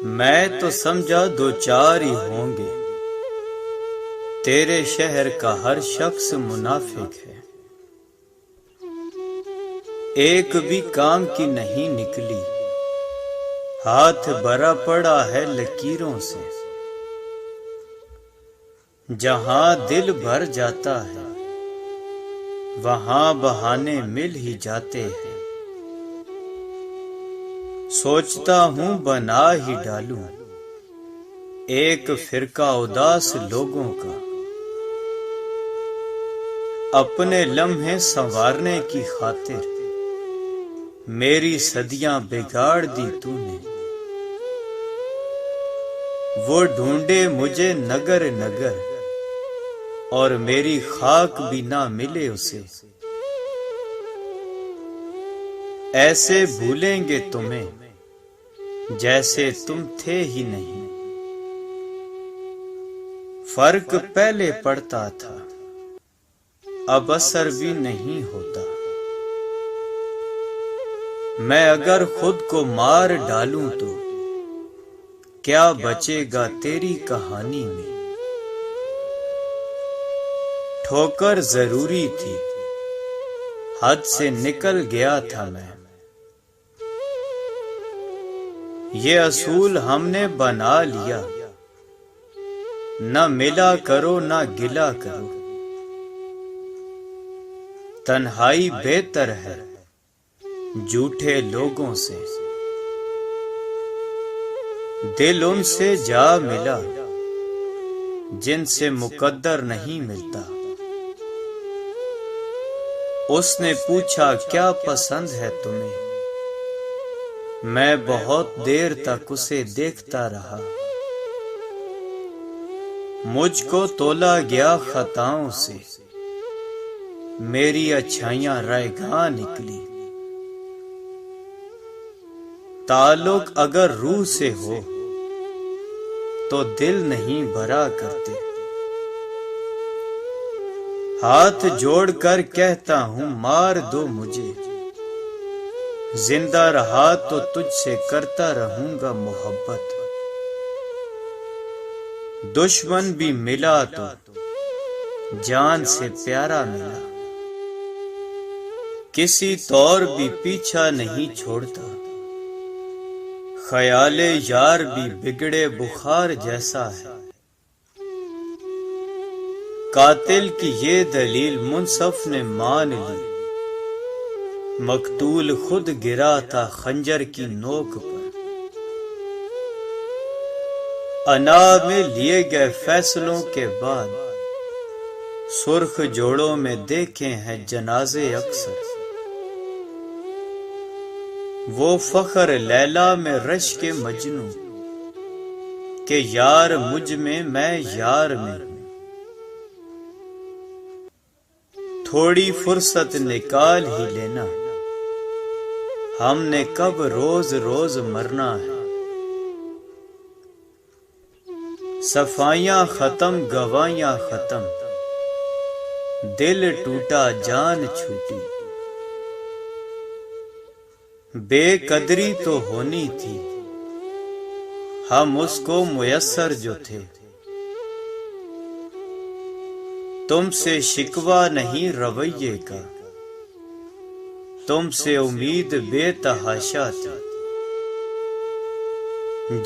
میں تو سمجھا دو چار ہی ہوں گے، تیرے شہر کا ہر شخص منافق ہے، ایک بھی کام کی نہیں نکلی، ہاتھ بھرا پڑا ہے لکیروں سے، جہاں دل بھر جاتا ہے وہاں بہانے مل ہی جاتے ہیں، سوچتا ہوں بنا ہی ڈالوں ایک فرقہ اداس لوگوں کا، اپنے لمحے سنوارنے کی خاطر میری صدیاں بگاڑ دی تو نے، وہ ڈھونڈے مجھے نگر نگر اور میری خاک بھی نہ ملے اسے، ایسے بھولیں گے تمہیں جیسے تم تھے ہی نہیں، فرق پہلے پڑتا تھا اب اثر بھی نہیں ہوتا، میں اگر خود کو مار ڈالوں تو کیا بچے گا تیری کہانی میں، ٹھوکر ضروری تھی حد سے نکل گیا تھا میں، یہ اصول ہم نے بنا لیا، نہ ملا کرو نہ گلا کرو، تنہائی بہتر ہے جھوٹے لوگوں سے، دل ان سے جا ملا جن سے مقدر نہیں ملتا، اس نے پوچھا کیا پسند ہے تمہیں، میں بہت دیر تک اسے دیکھتا رہا، مجھ کو تولا گیا خطاؤں سے، میری اچھائیاں رائگاں نکلی، تعلق اگر روح سے ہو تو دل نہیں بھرا کرتے، ہاتھ جوڑ کر کہتا ہوں مار دو مجھے، زندہ رہا تو تجھ سے کرتا رہوں گا محبت، دشمن بھی ملا تو جان سے پیارا ملا، کسی طور بھی پیچھا نہیں چھوڑتا، خیال یار بھی بگڑے بخار جیسا ہے، قاتل کی یہ دلیل منصف نے مان لی، مقتول خود گرا تھا خنجر کی نوک پر، انا میں لیے گئے فیصلوں کے بعد سرخ جوڑوں میں دیکھے ہیں جنازے اکثر، وہ فخر لیلا میں رش کے مجنوں کہ یار مجھ میں یار میں ہوں، تھوڑی فرصت نکال ہی لینا ہم نے کب روز روز مرنا ہے، صفائیاں ختم گواہیاں ختم، دل ٹوٹا جان چھوٹی، بے قدری تو ہونی تھی ہم اس کو میسر جو تھے، تم سے شکوہ نہیں رویے کا، تم سے امید بے تحاشا تھی،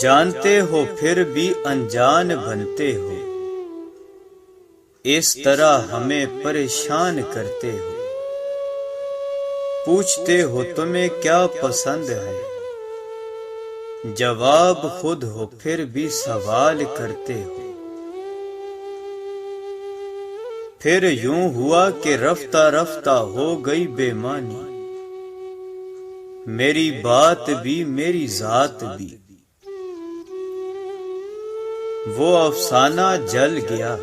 جانتے ہو پھر بھی انجان بنتے ہو، اس طرح ہمیں پریشان کرتے ہو، پوچھتے ہو تمہیں کیا پسند ہے، جواب خود ہو پھر بھی سوال کرتے ہو، پھر یوں ہوا کہ رفتہ رفتہ ہو گئی بے معنی، میری بات بھی میری ذات بھی، وہ افسانہ جل گیا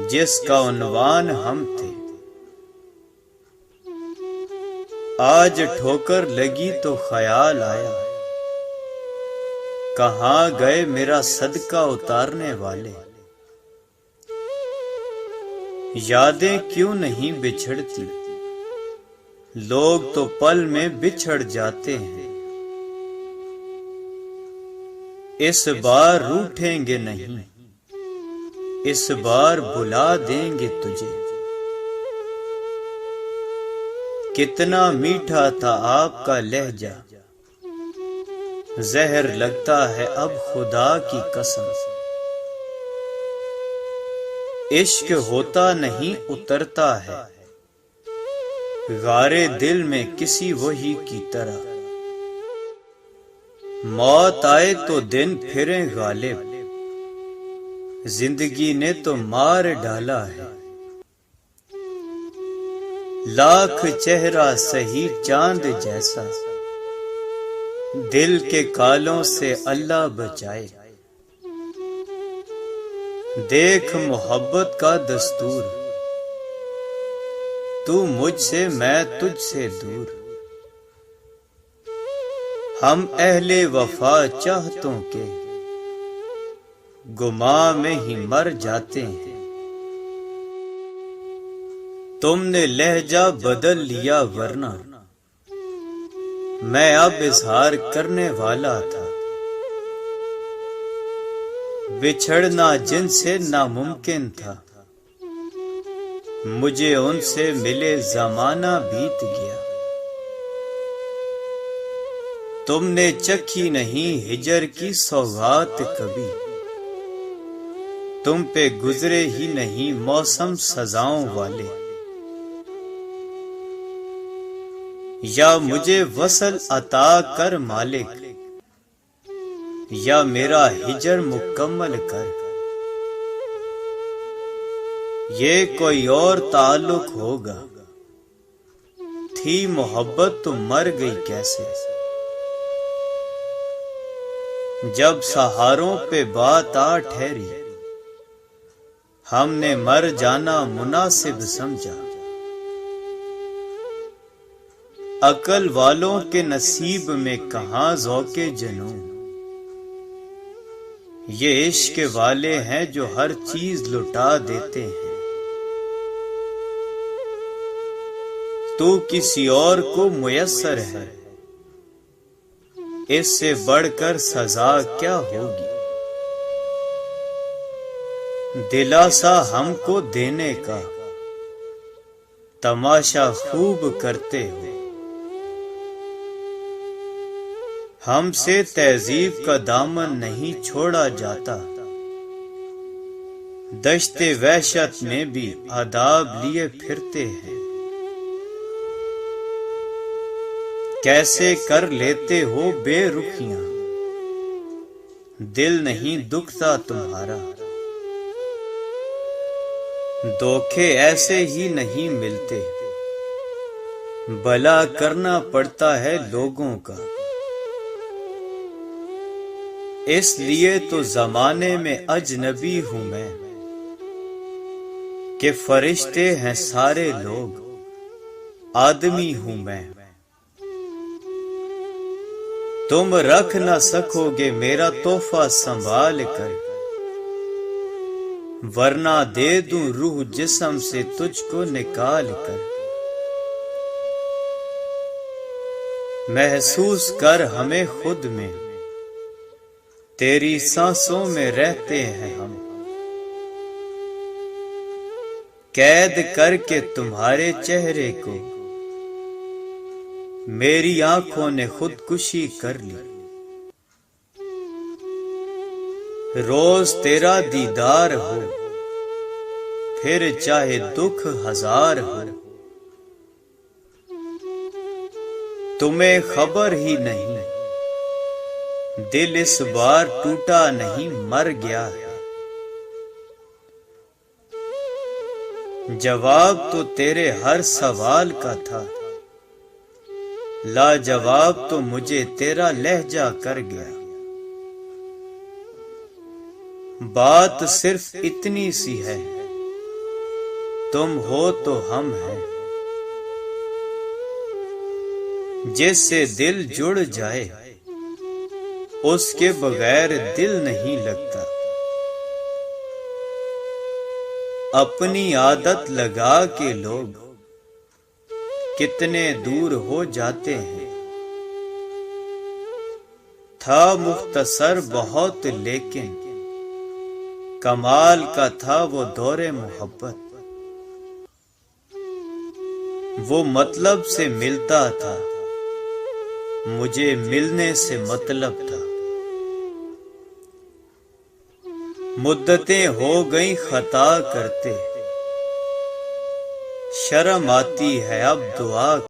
جس کا عنوان ہم تھے، آج ٹھوکر لگی تو خیال آیا کہاں گئے میرا صدقہ اتارنے والے، یادیں کیوں نہیں بچھڑتی، لوگ تو پل میں بچھڑ جاتے ہیں، اس بار روٹھیں گے نہیں، اس بار بلا دیں گے تجھے۔ کتنا میٹھا تھا آپ کا لہجہ، زہر لگتا ہے اب خدا کی قسم۔ عشق ہوتا نہیں اترتا ہے غارے دل میں کسی وہی کی طرح۔ موت آئے تو دن پھریں غالب، زندگی نے تو مار ڈالا ہے۔ لاکھ چہرہ سہی چاند جیسا، دل کے کالوں سے اللہ بچائے۔ دیکھ محبت کا دستور، تو مجھ سے میں تجھ سے دور۔ ہم اہل وفا چاہتوں کے گماں میں ہی مر جاتے ہیں۔ تم نے لہجہ بدل لیا ورنہ میں اب اظہار کرنے والا تھا۔ بچھڑنا جن سے ناممکن تھا، مجھے ان سے ملے زمانہ بیت گیا۔ تم نے چکھی نہیں ہجر کی سوغات کبھی، تم پہ گزرے ہی نہیں موسم سزاؤں والے۔ یا مجھے وصل عطا کر مالک، یا میرا ہجر مکمل کر۔ یہ کوئی اور تعلق ہوگا، تھی محبت تو مر گئی کیسے۔ جب سہاروں پہ بات آ ٹھہری، ہم نے مر جانا مناسب سمجھا۔ عقل والوں کے نصیب میں کہاں ذوق جنون، یہ عشق والے ہیں جو ہر چیز لٹا دیتے ہیں۔ تو کسی اور کو میسر ہے، اس سے بڑھ کر سزا کیا ہوگی۔ دلاسا ہم کو دینے کا تماشا خوب کرتے ہو۔ ہم سے تہذیب کا دامن نہیں چھوڑا جاتا، دشت وحشت میں بھی آداب لیے پھرتے ہیں۔ کیسے کر لیتے ہو بے رخیاں، دل نہیں دکھتا تمہارا۔ دھوکے ایسے ہی نہیں ملتے، بھلا کرنا پڑتا ہے لوگوں کا۔ اس لیے تو زمانے میں اجنبی ہوں میں، کہ فرشتے ہیں سارے لوگ، آدمی ہوں میں۔ تم رکھ نہ سکو گے میرا تحفہ سنبھال کر، ورنہ دے دوں روح جسم سے تجھ کو نکال کر۔ محسوس کر ہمیں خود میں، تیری سانسوں میں رہتے ہیں ہم۔ قید کر کے تمہارے چہرے کو، میری آنکھوں نے خودکشی کر لی۔ روز تیرا دیدار ہو، پھر چاہے دکھ ہزار ہو۔ تمہیں خبر ہی نہیں، دل اس بار ٹوٹا نہیں مر گیا ہے۔ جواب تو تیرے ہر سوال کا تھا، لاجواب تو مجھے تیرا لہجہ کر گیا۔ بات صرف اتنی سی ہے، تم ہو تو ہم ہیں۔ جس سے دل جڑ جائے، اس کے بغیر دل نہیں لگتا۔ اپنی عادت لگا کے لوگ کتنے دور ہو جاتے ہیں۔ تھا مختصر بہت لیکن کمال کا تھا وہ دور محبت، وہ مطلب سے ملتا تھا، مجھے ملنے سے مطلب تھا۔ مدتیں ہو گئیں خطا کرتے، شرم آتی ہے اب دعا